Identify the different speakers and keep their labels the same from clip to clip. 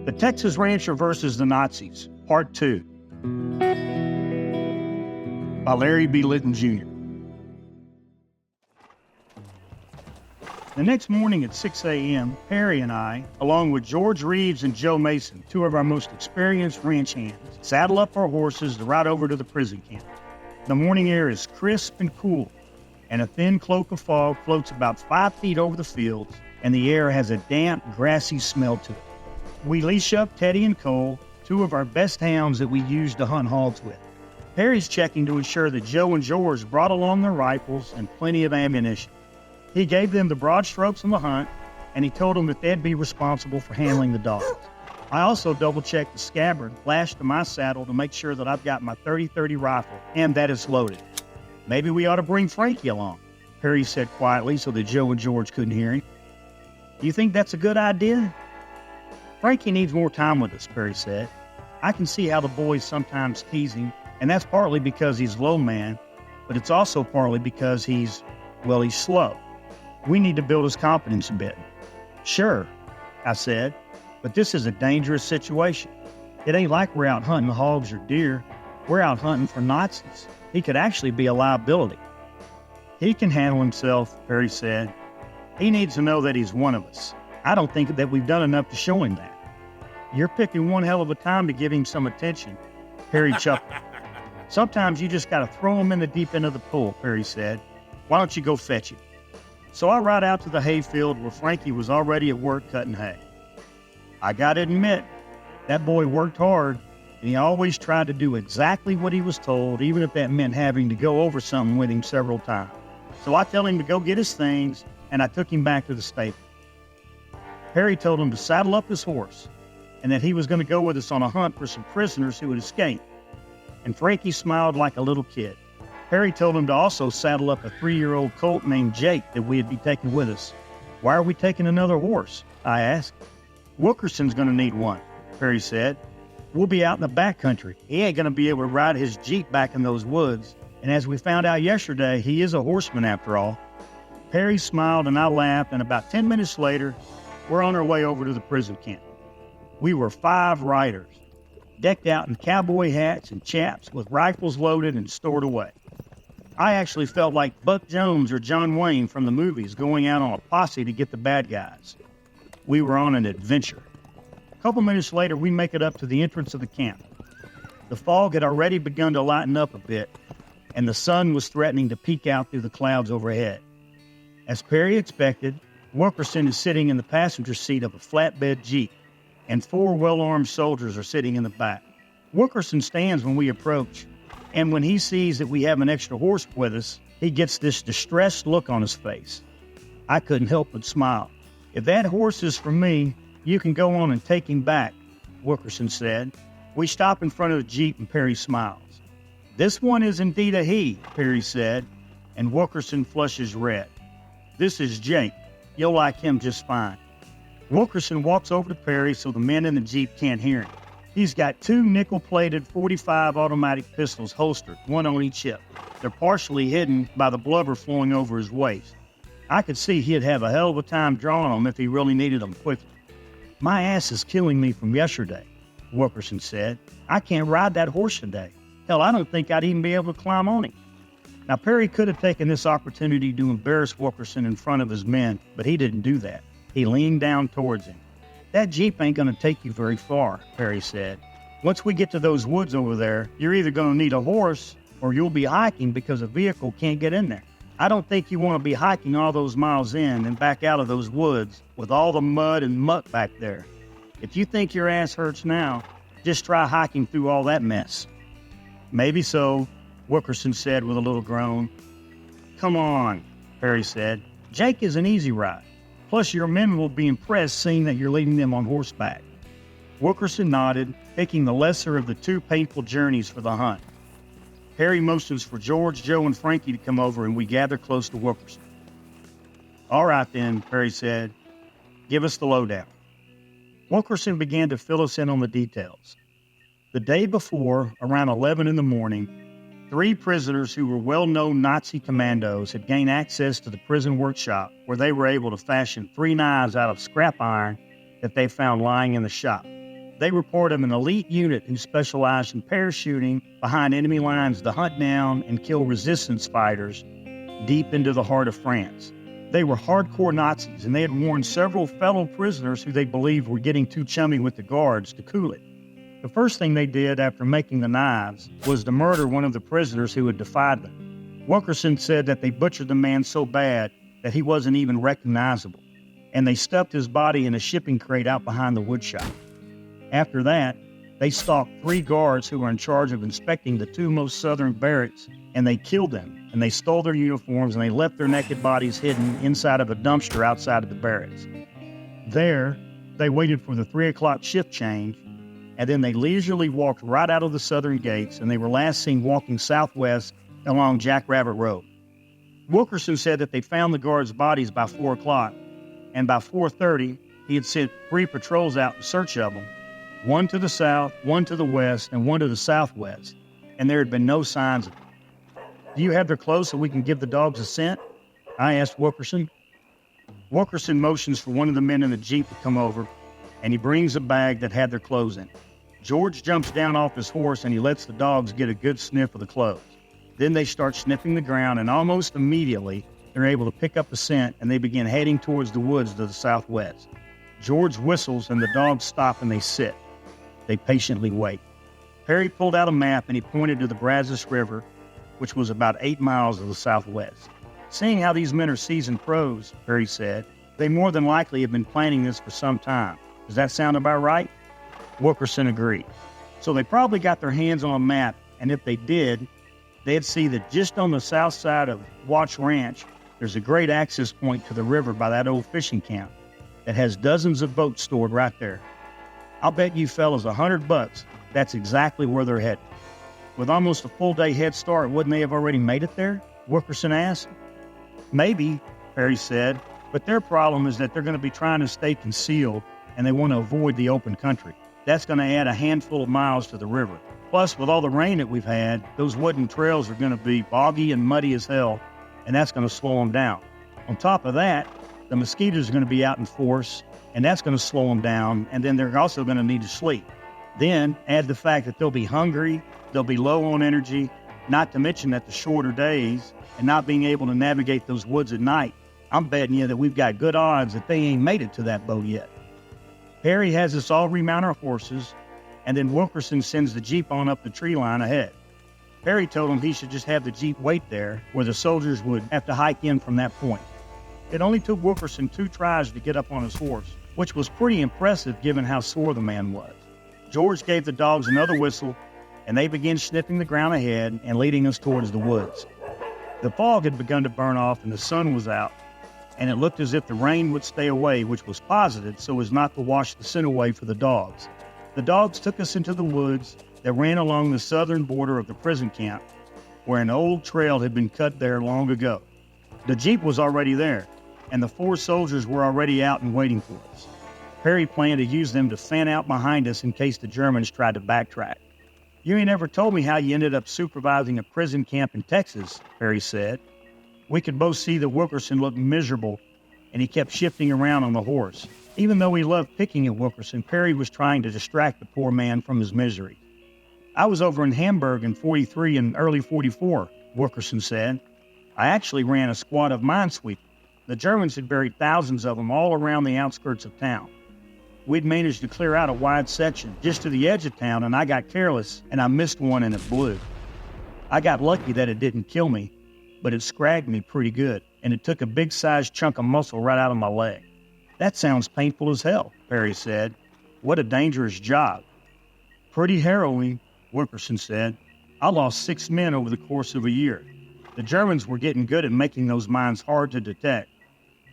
Speaker 1: The Texas Rancher versus the Nazis, Part 2, by Larry B. Litton, Jr. The next morning at 6 a.m., Perry and I, along with George Reeves and Joe Mason, two of our most experienced ranch hands, saddle up our horses to ride over to the prison camp. The morning air is crisp and cool, and a thin cloak of fog floats about 5 feet over the fields, and the air has a damp, grassy smell to it. We leash up Teddy and Cole, two of our best hounds that we use to hunt hogs with. Perry's checking to ensure that Joe and George brought along their rifles and plenty of ammunition. He gave them the broad strokes on the hunt, and he told them that they'd be responsible for handling the dogs. I also double-checked the scabbard lashed to my saddle to make sure that I've got my .30-30 rifle and that it's loaded. Maybe we ought to bring Frankie along, Perry said quietly so that Joe and George couldn't hear him. Do you think that's a good idea? Frankie needs more time with us, Perry said. I can see how the boys sometimes tease him, and that's partly because he's low man, but it's also partly because he's slow. We need to build his confidence a bit. Sure, I said, but this is a dangerous situation. It ain't like we're out hunting hogs or deer. We're out hunting for Nazis. He could actually be a liability. He can handle himself, Perry said. He needs to know that he's one of us. I don't think that we've done enough to show him that. You're picking one hell of a time to give him some attention, Perry chuckled. Sometimes you just gotta throw him in the deep end of the pool, Perry said. Why don't you go fetch him? So I ride out to the hayfield where Frankie was already at work cutting hay. I gotta admit, that boy worked hard, and he always tried to do exactly what he was told, even if that meant having to go over something with him several times. So I tell him to go get his things, and I took him back to the stable. Perry told him to saddle up his horse, and that he was going to go with us on a hunt for some prisoners who had escaped. And Frankie smiled like a little kid. Perry told him to also saddle up a 3-year-old colt named Jake that we'd be taking with us. Why are we taking another horse? I asked. Wilkerson's going to need one, Perry said. We'll be out in the backcountry. He ain't going to be able to ride his Jeep back in those woods. And as we found out yesterday, he is a horseman after all. Perry smiled and I laughed, and about 10 minutes later, we're on our way over to the prison camp. We were 5 riders, decked out in cowboy hats and chaps with rifles loaded and stored away. I actually felt like Buck Jones or John Wayne from the movies going out on a posse to get the bad guys. We were on an adventure. A couple minutes later, we make it up to the entrance of the camp. The fog had already begun to lighten up a bit, and the sun was threatening to peek out through the clouds overhead. As Perry expected, Wilkerson is sitting in the passenger seat of a flatbed Jeep, and 4 well-armed soldiers are sitting in the back. Wilkerson stands when we approach, and when he sees that we have an extra horse with us, he gets this distressed look on his face. I couldn't help but smile. If that horse is for me, you can go on and take him back, Wilkerson said. We stop in front of the Jeep and Perry smiles. This one is indeed a he, Perry said, and Wilkerson flushes red. This is Jake. You'll like him just fine. Wilkerson walks over to Perry so the men in the Jeep can't hear him. He's got 2 nickel-plated .45 automatic pistols holstered, one on each hip. They're partially hidden by the blubber flowing over his waist. I could see he'd have a hell of a time drawing them if he really needed them quickly. My ass is killing me from yesterday, Wilkerson said. I can't ride that horse today. Hell, I don't think I'd even be able to climb on him. Now, Perry could have taken this opportunity to embarrass Wilkerson in front of his men, but he didn't do that. He leaned down towards him. That Jeep ain't going to take you very far, Perry said. Once we get to those woods over there, you're either going to need a horse or you'll be hiking because a vehicle can't get in there. I don't think you want to be hiking all those miles in and back out of those woods with all the mud and muck back there. If you think your ass hurts now, just try hiking through all that mess. Maybe so, Wilkerson said with a little groan. Come on, Perry said. Jake is an easy ride. Plus, your men will be impressed seeing that you're leading them on horseback. Wilkerson nodded, picking the lesser of the 2 painful journeys for the hunt. Perry motions for George, Joe, and Frankie to come over, and we gather close to Wilkerson. All right then, Perry said. Give us the lowdown. Wilkerson began to fill us in on the details. The day before, around 11 in the morning, 3 prisoners who were well-known Nazi commandos had gained access to the prison workshop where they were able to fashion 3 knives out of scrap iron that they found lying in the shop. They reported an elite unit who specialized in parachuting behind enemy lines to hunt down and kill resistance fighters deep into the heart of France. They were hardcore Nazis, and they had warned several fellow prisoners who they believed were getting too chummy with the guards to cool it. The first thing they did after making the knives was to murder one of the prisoners who had defied them. Wilkerson said that they butchered the man so bad that he wasn't even recognizable, and they stuffed his body in a shipping crate out behind the woodshop. After that, they stalked 3 guards who were in charge of inspecting the 2 most southern barracks, and they killed them, and they stole their uniforms, and they left their naked bodies hidden inside of a dumpster outside of the barracks. There, they waited for the 3 o'clock shift change, and then they leisurely walked right out of the southern gates, and they were last seen walking southwest along Jackrabbit Road. Wilkerson said that they found the guards' bodies by 4 o'clock, and by 4:30, he had sent 3 patrols out in search of them, 1 to the south, 1 to the west, and 1 to the southwest, and there had been no signs of them. "Do you have their clothes so we can give the dogs a scent?" I asked Wilkerson. Wilkerson motions for one of the men in the Jeep to come over, and he brings a bag that had their clothes in it. George jumps down off his horse, and he lets the dogs get a good sniff of the clothes. Then they start sniffing the ground, and almost immediately, they're able to pick up a scent, and they begin heading towards the woods to the southwest. George whistles, and the dogs stop, and they sit. They patiently wait. Perry pulled out a map, and he pointed to the Brazos River, which was about 8 miles to the southwest. "Seeing how these men are seasoned pros," Perry said, "they more than likely have been planning this for some time. Does that sound about right?" Wilkerson agreed. "So they probably got their hands on a map, and if they did, they'd see that just on the south side of Watch Ranch, there's a great access point to the river by that old fishing camp that has dozens of boats stored right there. I'll bet you fellas $100 that's exactly where they're headed." "With almost a full day head start, wouldn't they have already made it there?" Wilkerson asked. "Maybe," Perry said, "but their problem is that they're going to be trying to stay concealed, and they want to avoid the open country. That's going to add a handful of miles to the river. Plus, with all the rain that we've had, those wooden trails are going to be boggy and muddy as hell, and that's going to slow them down. On top of that, the mosquitoes are going to be out in force, and that's going to slow them down, and then they're also going to need to sleep. Then add the fact that they'll be hungry, they'll be low on energy, not to mention that the shorter days and not being able to navigate those woods at night, I'm betting you that we've got good odds that they ain't made it to that boat yet." Perry has us all remount our horses, and then Wilkerson sends the Jeep on up the tree line ahead. Perry told him he should just have the Jeep wait there, where the soldiers would have to hike in from that point. It only took Wilkerson 2 tries to get up on his horse, which was pretty impressive given how sore the man was. George gave the dogs another whistle, and they began sniffing the ground ahead and leading us towards the woods. The fog had begun to burn off, and the sun was out, and it looked as if the rain would stay away, which was positive so as not to wash the scent away for the dogs. The dogs took us into the woods that ran along the southern border of the prison camp, where an old trail had been cut there long ago. The Jeep was already there, and the 4 soldiers were already out and waiting for us. Perry planned to use them to fan out behind us in case the Germans tried to backtrack. "You ain't ever told me how you ended up supervising a prison camp in Texas," Perry said. We could both see that Wilkerson looked miserable, and he kept shifting around on the horse. Even though he loved picking at Wilkerson, Perry was trying to distract the poor man from his misery. "I was over in Hamburg in 43 and early 44, Wilkerson said. "I actually ran a squad of minesweepers. The Germans had buried thousands of them all around the outskirts of town. We'd managed to clear out a wide section just to the edge of town, and I got careless, and I missed one and it blew. I got lucky that it didn't kill me, but it scragged me pretty good, and it took a big-sized chunk of muscle right out of my leg." "That sounds painful as hell," Perry said. "What a dangerous job." "Pretty harrowing," Wilkerson said. "I lost 6 men over the course of a year. The Germans were getting good at making those mines hard to detect,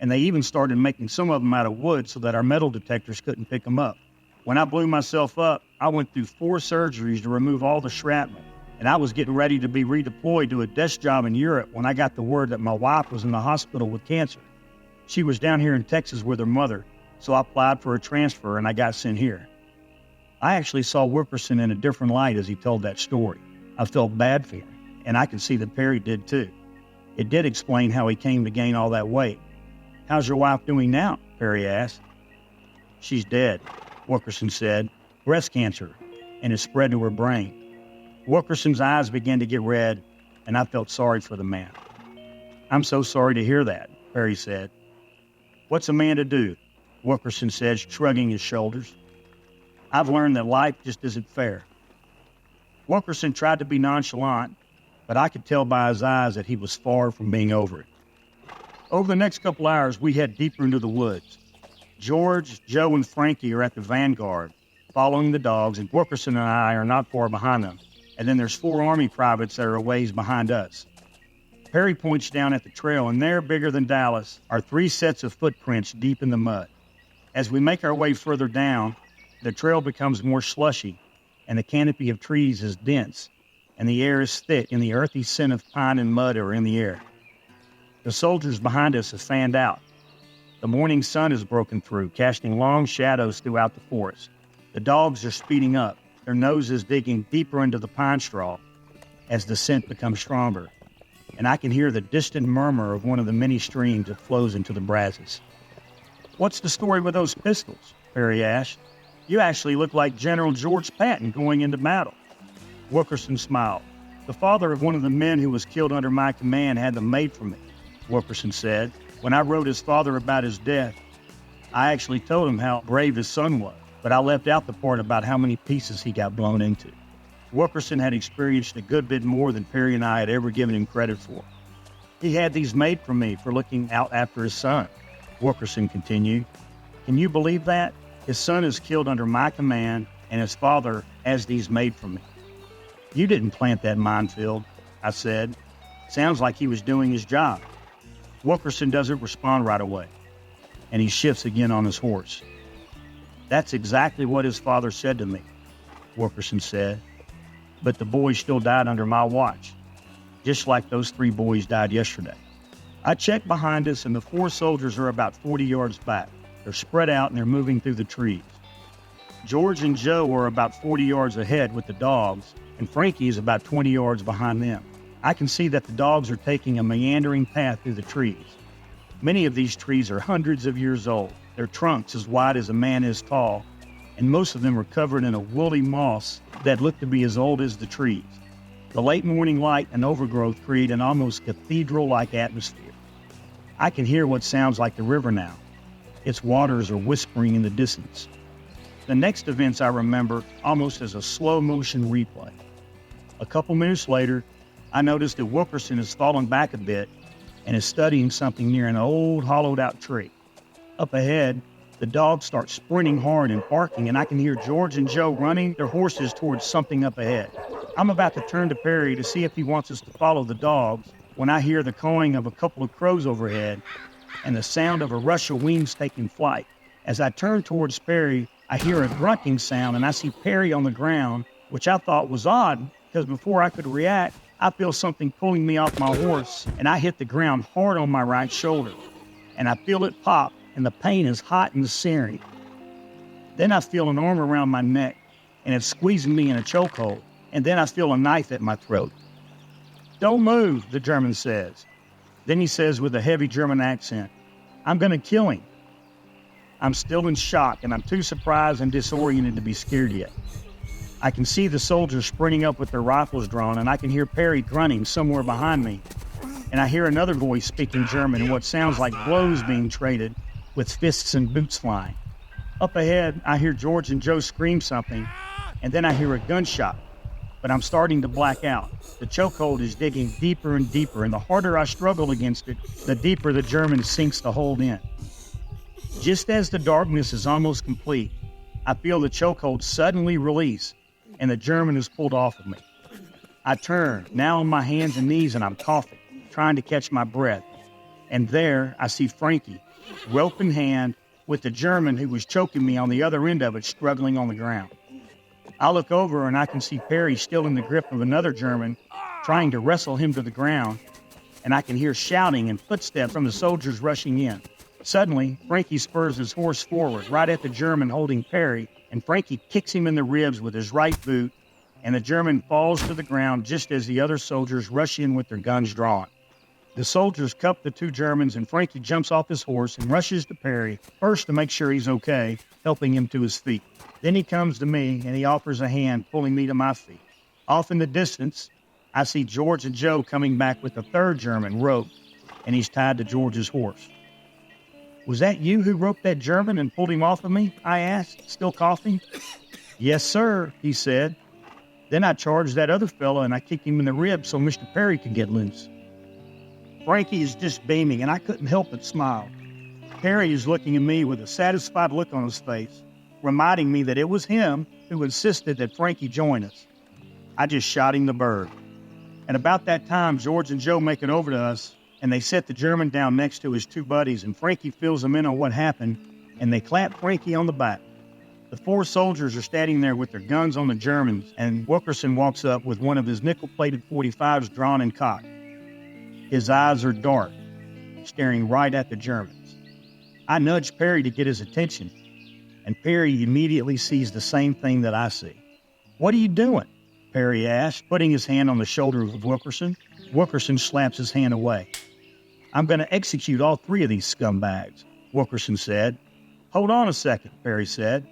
Speaker 1: and they even started making some of them out of wood so that our metal detectors couldn't pick them up. When I blew myself up, I went through 4 surgeries to remove all the shrapnel, and I was getting ready to be redeployed to a desk job in Europe when I got the word that my wife was in the hospital with cancer. She was down here in Texas with her mother, so I applied for a transfer and I got sent here." I actually saw Wilkerson in a different light as he told that story. I felt bad for him, and I could see that Perry did too. It did explain how he came to gain all that weight. "How's your wife doing now?" Perry asked. "She's dead," Wilkerson said. breast cancer, and it spread to her brain. Wilkerson's eyes began to get red, and I felt sorry for the man. "I'm so sorry to hear that," Perry said. "What's a man to do?" Wilkerson said, shrugging his shoulders. "I've learned that life just isn't fair." Wilkerson tried to be nonchalant, but I could tell by his eyes that he was far from being over it. Over the next couple hours, we head deeper into the woods. George, Joe, and Frankie are at the vanguard, following the dogs, and Wilkerson and I are not far behind them. And then there's 4 Army privates that are a ways behind us. Perry points down at the trail, and there, bigger than Dallas, are 3 sets of footprints deep in the mud. As we make our way further down, the trail becomes more slushy, and the canopy of trees is dense, and the air is thick, and the earthy scent of pine and mud are in the air. The soldiers behind us have fanned out. The morning sun has broken through, casting long shadows throughout the forest. The dogs are speeding up, their noses digging deeper into the pine straw as the scent becomes stronger, and I can hear the distant murmur of one of the many streams that flows into the Brazos. "What's the story with those pistols?" Perry asked. "You actually look like General George Patton going into battle." Wilkerson smiled. "The father of one of the men who was killed under my command had them made for me," Wilkerson said. "When I wrote his father about his death, I actually told him how brave his son was, but I left out the part about how many pieces he got blown into." Wilkerson had experienced a good bit more than Perry and I had ever given him credit for. "He had these made for me for looking out after his son," Wilkerson continued. "Can you believe that? His son is killed under my command, and his father has these made for me." "You didn't plant that minefield," I said. "Sounds like he was doing his job." Wilkerson doesn't respond right away, and he shifts again on his horse. "That's exactly what his father said to me," Wilkerson said. "But the boys still died under my watch, just like those 3 boys died yesterday." I check behind us, and the 4 soldiers are about 40 yards back. They're spread out, and they're moving through the trees. George and Joe are about 40 yards ahead with the dogs, and Frankie is about 20 yards behind them. I can see that the dogs are taking a meandering path through the trees. Many of these trees are hundreds of years old, their trunks as wide as a man is tall, and most of them are covered in a woolly moss that look to be as old as the trees. The late morning light and overgrowth create an almost cathedral-like atmosphere. I can hear what sounds like the river now. Its waters are whispering in the distance. The next events I remember almost as a slow-motion replay. A couple minutes later, I noticed that Wilkerson has fallen back a bit and is studying something near an old hollowed-out tree. Up ahead, the dogs start sprinting hard and barking, and I can hear George and Joe running their horses towards something up ahead. I'm about to turn to Perry to see if he wants us to follow the dogs when I hear the cawing of a couple of crows overhead and the sound of a rush of wings taking flight. As I turn towards Perry, I hear a grunting sound, and I see Perry on the ground, which I thought was odd because before I could react, I feel something pulling me off my horse, and I hit the ground hard on my right shoulder, and I feel it pop, and the pain is hot and searing. Then I feel an arm around my neck, and it's squeezing me in a chokehold, and then I feel a knife at my throat. "Don't move," the German says. Then he says with a heavy German accent, "I'm going to kill him." I'm still in shock, and I'm too surprised and disoriented to be scared yet. I can see the soldiers sprinting up with their rifles drawn, and I can hear Perry grunting somewhere behind me. And I hear another voice speaking German and what sounds like blows being traded with fists and boots flying. Up ahead, I hear George and Joe scream something, and then I hear a gunshot. But I'm starting to black out. The chokehold is digging deeper and deeper, and the harder I struggle against it, the deeper the German sinks the hold in. Just as the darkness is almost complete, I feel the chokehold suddenly release, and the German is pulled off of me. I turn, now on my hands and knees, and I'm coughing, trying to catch my breath. And there, I see Frankie, rope in hand, with the German who was choking me on the other end of it struggling on the ground. I look over, and I can see Perry still in the grip of another German, trying to wrestle him to the ground, and I can hear shouting and footsteps from the soldiers rushing in. Suddenly, Frankie spurs his horse forward, right at the German holding Perry, and Frankie kicks him in the ribs with his right boot, and the German falls to the ground just as the other soldiers rush in with their guns drawn. The soldiers cuff the two Germans, and Frankie jumps off his horse and rushes to Perry, first to make sure he's okay, helping him to his feet. Then he comes to me, and he offers a hand, pulling me to my feet. Off in the distance, I see George and Joe coming back with a third German roped, and he's tied to George's horse. "Was that you who roped that German and pulled him off of me?" I asked, still coughing. "Yes, sir," he said. "Then I charged that other fellow, and I kicked him in the ribs so Mr. Perry could get loose." Frankie is just beaming, and I couldn't help but smile. Perry is looking at me with a satisfied look on his face, reminding me that it was him who insisted that Frankie join us. I just shot him the bird. And about that time, George and Joe make it over to us, and they set the German down next to his two buddies, and Frankie fills them in on what happened, and they clap Frankie on the back. The four soldiers are standing there with their guns on the Germans, and Wilkerson walks up with one of his nickel-plated .45s drawn and cocked. His eyes are dark, staring right at the Germans. I nudge Perry to get his attention, and Perry immediately sees the same thing that I see. "What are you doing?" Perry asked, putting his hand on the shoulder of Wilkerson. Wilkerson slaps his hand away. "I'm going to execute all three of these scumbags," Wilkerson said. "Hold on a second," Perry said.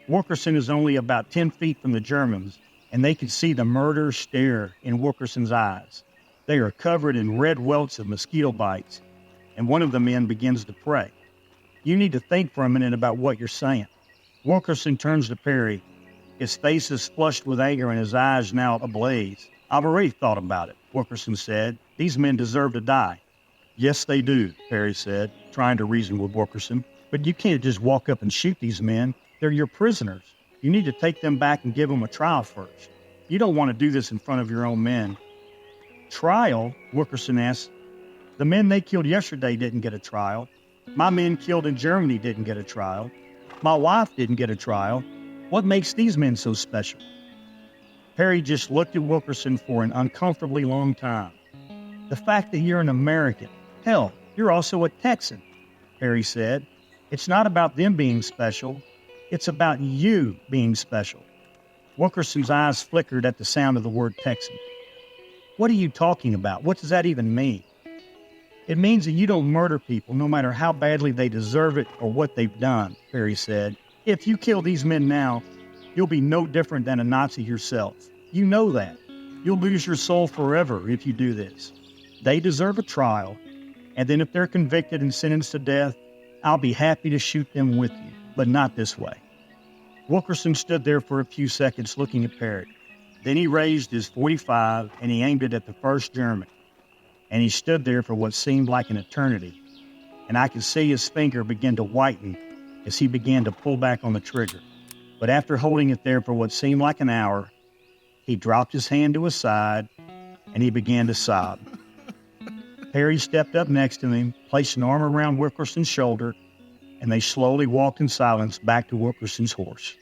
Speaker 1: Wilkerson is only about 10 feet from the Germans, and they could see the murder stare in Wilkerson's eyes. They are covered in red welts of mosquito bites, and one of the men begins to pray. "You need to think for a minute about what you're saying." Wilkerson turns to Perry. His face is flushed with anger and his eyes now ablaze. "I've already thought about it," Wilkerson said. "These men deserve to die." "Yes, they do," Perry said, trying to reason with Wilkerson. "But you can't just walk up and shoot these men. They're your prisoners. You need to take them back and give them a trial first. You don't want to do this in front of your own men." "Trial?" Wilkerson asked. "The men they killed yesterday didn't get a trial. My men killed in Germany didn't get a trial. My wife didn't get a trial. What makes these men so special?" Perry just looked at Wilkerson for an uncomfortably long time. "The fact that you're an American, hell, you're also a Texan," Perry said. "It's not about them being special. It's about you being special." Wilkerson's eyes flickered at the sound of the word Texan. "What are you talking about? What does that even mean?" "It means that you don't murder people no matter how badly they deserve it or what they've done," Perry said. "If you kill these men now, you'll be no different than a Nazi yourself. You know that. You'll lose your soul forever if you do this. They deserve a trial, and then if they're convicted and sentenced to death, I'll be happy to shoot them with you, but not this way." Wilkerson stood there for a few seconds looking at Perry. Then he raised his .45 and he aimed it at the first German. And he stood there for what seemed like an eternity. And I could see his finger begin to whiten as he began to pull back on the trigger. But after holding it there for what seemed like an hour, he dropped his hand to his side and he began to sob. Perry stepped up next to him, placed an arm around Wilkerson's shoulder, and they slowly walked in silence back to Wilkerson's horse.